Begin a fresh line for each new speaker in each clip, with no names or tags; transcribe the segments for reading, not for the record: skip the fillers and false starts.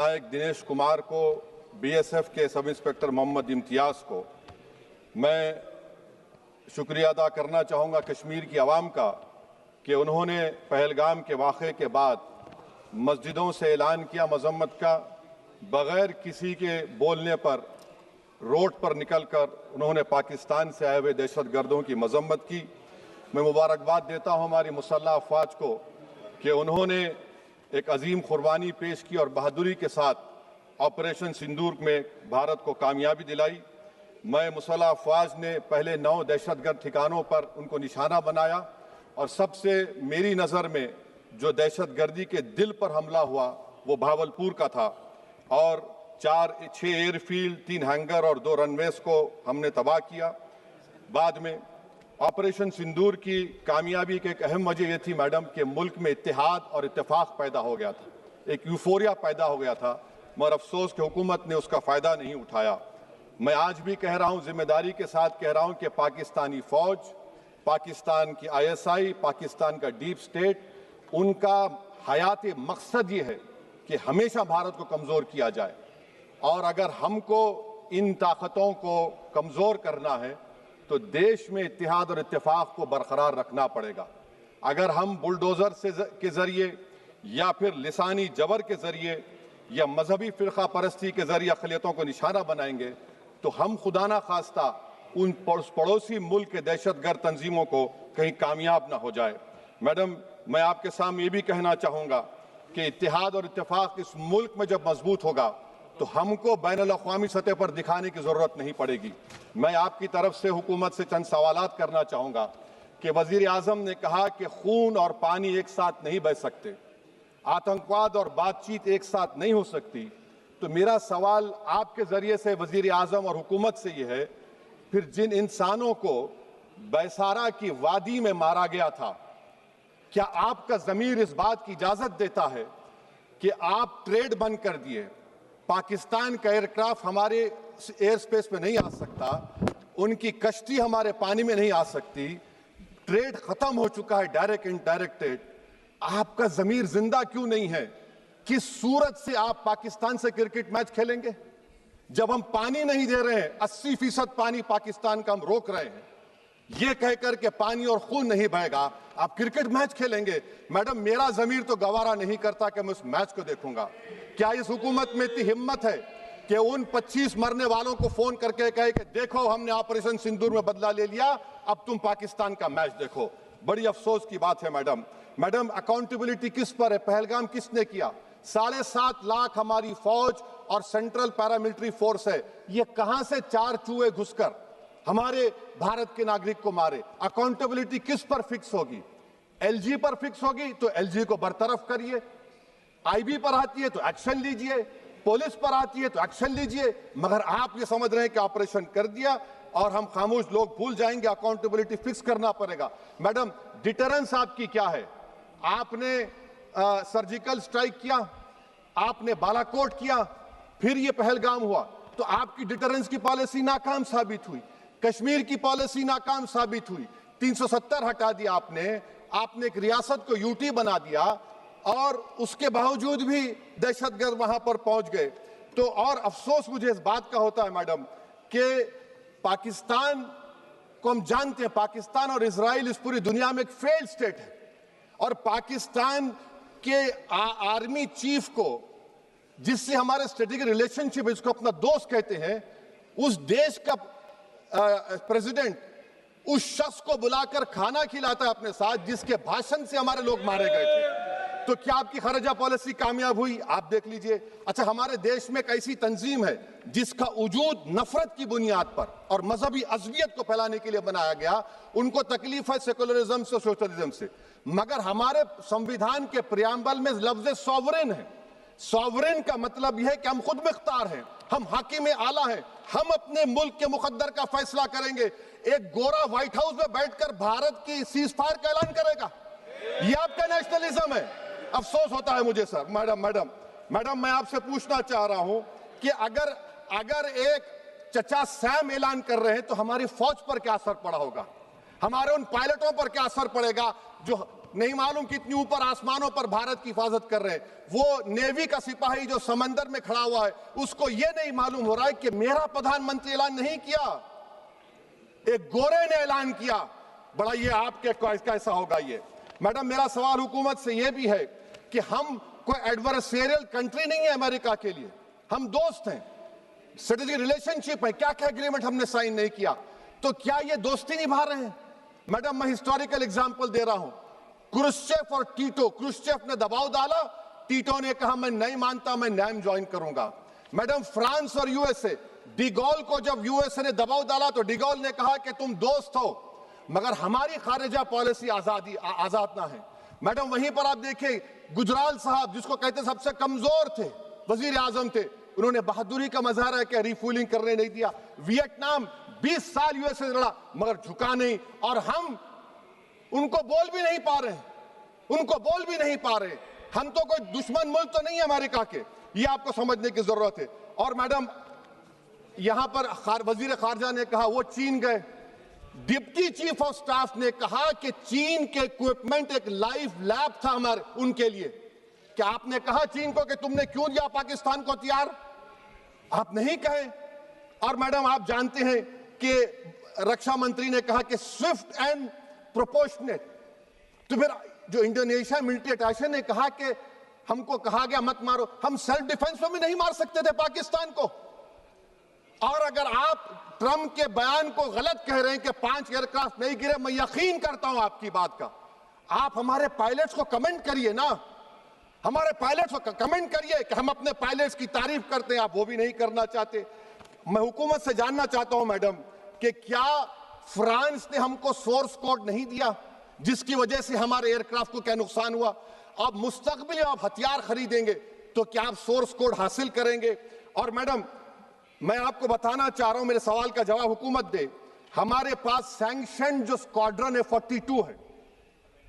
नायक दिनेश कुमार को, बीएसएफ के sub inspector Mohammad Imtiaz को मैं शुक्रिया अदा करना चाहूँगा कश्मीर की आवाम का कि उन्होंने पहलगाम के वाक़े के बाद मस्जिदों से ऐलान किया मजम्मत का, बग़ैर किसी के बोलने पर रोड पर निकलकर उन्होंने पाकिस्तान से आए हुए दहशतगर्दों की मजम्मत की। मैं मुबारकबाद देता हूँ हमारी मुसल्लह अफ़वाज को कि उन्होंने एक अजीम कुर्बानी पेश की और बहादुरी के साथ ऑपरेशन सिंदूर में भारत को कामयाबी दिलाई। मैं मुसल्लह अफ़वाज ने पहले 9 दहशतगर्द ठिकानों पर उनको निशाना बनाया और सबसे मेरी नज़र में जो दहशतगर्दी के दिल पर हमला हुआ वो भावलपुर का था और 6 एयरफील्ड, 3 हैंगर और 2 रनवेज को हमने तबाह किया। बाद में ऑपरेशन सिंदूर की कामयाबी की एक अहम वजह यह थी मैडम कि मुल्क में इत्तेहाद और इत्तेफाक पैदा हो गया था, एक यूफोरिया पैदा हो गया था, मगर अफसोस कि हुकूमत ने उसका फ़ायदा नहीं उठाया। मैं आज भी कह रहा हूँ, जिम्मेदारी के साथ कह रहा हूँ कि पाकिस्तानी फ़ौज, पाकिस्तान की ISI, पाकिस्तान का डीप स्टेट, उनका हयाती मकसद ये है कि हमेशा भारत को कमज़ोर किया जाए और अगर हमको इन ताकतों को कमज़ोर करना है तो देश में इत्तेहाद और इत्तेफाक को बरकरार रखना पड़ेगा। अगर हम बुलडोज़र के ज़रिए या फिर लिसानी जबर के ज़रिए या मजहबी फ़िरक़ा परस्ती के ज़रिए अक़लियतों को निशाना बनाएंगे तो हम खुदा ना खास्ता उन पड़ोसी मुल्क के दहशतगर्द तंजीमों को कहीं कामयाब ना हो जाए। मैडम, मैं आपके सामने ये भी कहना चाहूँगा कि इत्तेहाद और इत्तेफाक इस मुल्क में जब मजबूत होगा तो हमको बैनुल-अक़वामी सतह पर दिखाने की ज़रूरत नहीं पड़ेगी। मैं आपकी तरफ से हुकूमत से चंद सवालात करना चाहूँगा कि वज़ीर आज़म ने कहा कि खून और पानी एक साथ नहीं बह सकते, आतंकवाद और बातचीत एक साथ नहीं हो सकती। तो मेरा सवाल आपके ज़रिए से वज़ीर आज़म और हुकूमत से ये है, फिर जिन इंसानों को बैसारा की वादी में मारा गया था, क्या आपका ज़मीर इस बात की इजाज़त देता है कि आप ट्रेड बंद कर दिए, पाकिस्तान का एयरक्राफ्ट हमारे एयर स्पेस में नहीं आ सकता, उनकी कश्ती हमारे पानी में नहीं आ सकती, ट्रेड खत्म हो चुका है डायरेक्ट इनडायरेक्टेड, आपका ज़मीर जिंदा क्यों नहीं है? किस सूरत से आप पाकिस्तान से क्रिकेट मैच खेलेंगे जब हम पानी नहीं दे रहे हैं? 80% पानी पाकिस्तान का हम रोक रहे हैं, ये कहकर के पानी और खून नहीं बहेगा, आप क्रिकेट मैच खेलेंगे? मैडम, मेरा ज़मीर तो गवारा नहीं करता कि मैं उस मैच को देखूंगा। क्या इस हुकूमत में इतनी हिम्मत है कि उन 25 मरने वालों को फोन करके कहे कि देखो हमने ऑपरेशन सिंदूर में बदला ले लिया, अब तुम पाकिस्तान का मैच देखो? बड़ी अफसोस की बात है मैडम, अकाउंटेबिलिटी किस पर है? पहलगाम किसने किया? 7.5 लाख हमारी फौज और सेंट्रल पैरामिलिट्री फोर्स है, ये कहां से 4 चूहे घुसकर हमारे भारत के नागरिक को मारे? अकाउंटेबिलिटी किस पर फिक्स होगी? LG पर फिक्स होगी तो LG को बरतरफ करिए, IB पर आती है तो एक्शन लीजिए, पुलिस पर आती है तो एक्शन लीजिए, मगर आप ये समझ रहे हैं कि ऑपरेशन कर दिया और हम खामोश लोग भूल जाएंगे। अकाउंटेबिलिटी फिक्स करना पड़ेगा। मैडम, डिटरेंस आपकी क्या है? आपने सर्जिकल स्ट्राइक किया, आपने बालाकोट किया, फिर ये पहलगाम हुआ, तो आपकी डिटरेंस की पॉलिसी नाकाम साबित हुई, कश्मीर की पॉलिसी नाकाम साबित हुई, 370 हटा दिया आपने एक रियासत को UT बना दिया और उसके बावजूद भी दहशतगर्द वहां पर पहुंच गए। तो और अफसोस मुझे इस बात का होता है मैडम कि पाकिस्तान को हम जानते हैं, पाकिस्तान और इजराइल इस पूरी दुनिया में एक फेल्ड स्टेट है और पाकिस्तान के आर्मी चीफ को, जिससे हमारे स्ट्रेटेजिक रिलेशनशिप है, जिसको अपना दोस्त कहते हैं, उस देश का प्रेसिडेंट उस शख्स को बुलाकर खाना खिलाता है अपने साथ जिसके भाषण से हमारे लोग मारे गए थे। तो क्या आपकी खर्जा पॉलिसी कामयाब हुई? आप देख लीजिए। अच्छा, हमारे देश में एक ऐसी तंजीम है जिसका वजूद नफरत की बुनियाद पर और मजहबी अज़वियत को फैलाने के लिए बनाया गया, उनको तकलीफ है सेकुलरिज्म से, सोशलिज्म से, मगर हमारे संविधान के प्रियम्बल में लफ्ज़ सॉवरेन है। सॉवरेन का मतलब यह है कि हम खुद मुख्तार हैं, हम हाकिम आला हैं, हम अपने मुल्क के मुकद्दर का फैसला करेंगे। एक गोरा व्हाइट हाउस में बैठकर भारत की सीज फायर का ऐलान करेगा, यह आपका नेशनलिज्म है? अफसोस होता है मुझे सर। मैडम, मैं आपसे पूछना चाह रहा हूं कि अगर एक चचा सैम ऐलान कर रहे हैं तो हमारी फौज पर क्या असर पड़ा होगा? हमारे उन पायलटों पर क्या असर पड़ेगा जो नहीं मालूम कितनी ऊपर आसमानों पर भारत की हिफाजत कर रहे हैं। वो नेवी का सिपाही जो समंदर में खड़ा हुआ है, उसको ये नहीं मालूम हो रहा है कि मेरा प्रधानमंत्री ऐलान नहीं किया, एक गोरे ने ऐलान किया। बड़ा ये आपके कैसा होगा ये। मैडम, मेरा सवाल हुकूमत से ये भी है कि हम कोई एडवर्सेरियल कंट्री नहीं है अमेरिका के लिए, हम दोस्त हैं, स्ट्रेटेजिक रिलेशनशिप है। क्या क्या एग्रीमेंट हमने साइन नहीं किया, तो क्या ये दोस्ती निभा रहे हैं? मैडम, मैं हिस्टोरिकल एग्जांपल दे रहा हूं, क्रुश्चेव और टीटो। क्रुश्चेव ने दबाव डाला, टीटो ने कहा मैं नहीं मानता, मैं नैम ज्वाइन करूंगा। मैडम, फ्रांस और यूएसए, डिगोल को जब यूएसए ने दबाव डाला तो डिगोल ने कहा कि तुम दोस्त हो मगर हमारी खारिजा पॉलिसी आजाद ना है। मैडम, वहीं पर आप देखिए गुजराल साहब, जिसको कहते सबसे कमजोर थे, वजीर आजम थे, उन्होंने बहादुरी का मजारा कि रिफूलिंग करने नहीं दिया। वियतनाम 20 साल यूएसए से लड़ा मगर झुका नहीं, और हम उनको बोल भी नहीं पा रहे, उनको बोल भी नहीं पा रहे। हम तो कोई दुश्मन मुल्क तो नहीं है अमेरिका के, ये आपको समझने की जरूरत है। और मैडम, यहां पर वजीर खारजा ने कहा वो चीन गए, डिप्टी चीफ ऑफ स्टाफ ने कहा कि चीन के इक्विपमेंट एक लाइव लैब था हमारे उनके लिए। क्या आपने कहा चीन को कि तुमने क्यों दिया पाकिस्तान को हथियार? आप नहीं कहे। और मैडम, आप जानते हैं कि रक्षा मंत्री ने कहा कि स्विफ्ट एंड प्रोपोर्शनेट। तो फिर जो इंडोनेशिया मिलिट्री अटैचे ने कहा कि हमको कहा गया मत मारो, हम सेल्फ डिफेंस में भी नहीं मार सकते थे पाकिस्तान को। और अगर आप ट्रंप के बयान को गलत कह रहे हैं कि 5 एयरक्राफ्ट नहीं गिरे, मैं यकीन करता हूं आपकी बात का। आप हमारे पायलट्स को कमेंट करिए ना, हमारे पायलट्स को कमेंट करिए कि हम अपने पायलट्स की तारीफ करते हैं, आप वो भी नहीं करना चाहते। मैं हुकूमत से जानना चाहता हूं मैडम कि क्या फ्रांस ने हमको सोर्स कोड नहीं दिया जिसकी वजह से हमारे एयरक्राफ्ट को क्या नुकसान हुआ? अब मुस्तकबिल में आप हथियार खरीदेंगे तो क्या आप सोर्स कोड हासिल करेंगे? और मैडम, मैं आपको बताना चाह रहा हूं, मेरे सवाल का जवाब हुकूमत दे। हमारे पास सैंक्शन जो स्क्वाड्रन है 42 है,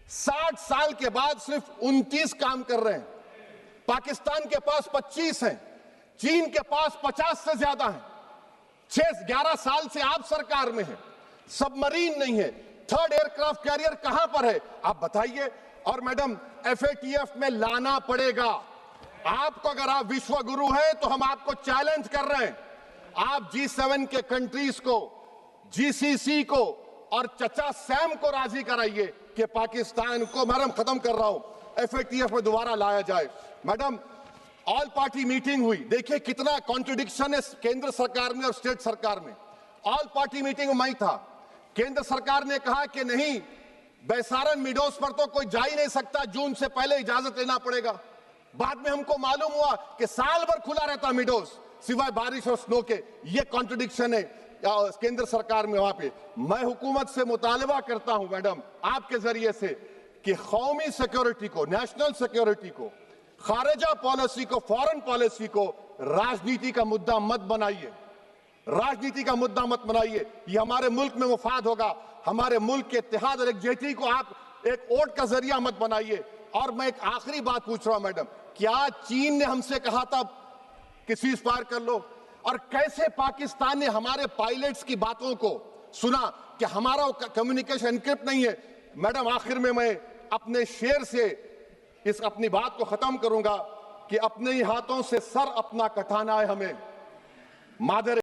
60 साल के बाद सिर्फ 29 काम कर रहे हैं। पाकिस्तान के पास 25 हैं, चीन के पास 50 से ज्यादा हैं। 11 साल से आप सरकार में हैं, सबमरीन नहीं है, थर्ड एयरक्राफ्ट कैरियर कहां पर है आप बताइए। और मैडम, FATF में लाना पड़ेगा आपको। अगर आप विश्व गुरु हैं तो हम आपको चैलेंज कर रहे हैं, आप G7 के कंट्रीज को, GCC को और चचा सैम को राजी कराइए कि पाकिस्तान को, मैडम खत्म कर रहा हूं, FATF में दोबारा लाया जाए। मैडम, ऑल पार्टी मीटिंग हुई, देखिए कितना कॉन्ट्रडिक्शन है केंद्र सरकार में और स्टेट सरकार में। ऑल पार्टी मीटिंग में मैं था, केंद्र सरकार ने कहा कि नहीं, बैसारन मिडोस पर तो कोई जा ही नहीं सकता, जून से पहले इजाजत लेना पड़ेगा। बाद में हमको मालूम हुआ कि साल भर खुला रहता मिडोस सिवाय बारिश और स्नो के। ये कॉन्ट्रडिक्शन है केंद्र सरकार में। वहां पे मैं हुकूमत से मुतालबा करता हूं मैडम आपके जरिए से कि कौमी सिक्योरिटी को, नेशनल सिक्योरिटी को, खारिजा पॉलिसी को, फॉरेन पॉलिसी को राजनीति का मुद्दा मत बनाइए, राजनीति का मुद्दा मत बनाइए। ये हमारे मुल्क में मुफाद होगा, हमारे मुल्क के इत्तेहाद और एकजुटती को आप एक वोट का जरिया मत बनाइए। और मैं एक आखिरी बात पूछ रहा हूं मैडम, क्या चीन ने हमसे कहा था कि सीज फायर कर लो? और कैसे पाकिस्तान ने हमारे पायलट्स की बातों को सुना कि हमारा कम्युनिकेशन एनक्रिप्ट नहीं है? मैडम, आखिर में मैं अपने शेर से इस अपनी बात को खत्म करूंगा कि अपने ही हाथों से सर अपना कटाना है हमें। मादर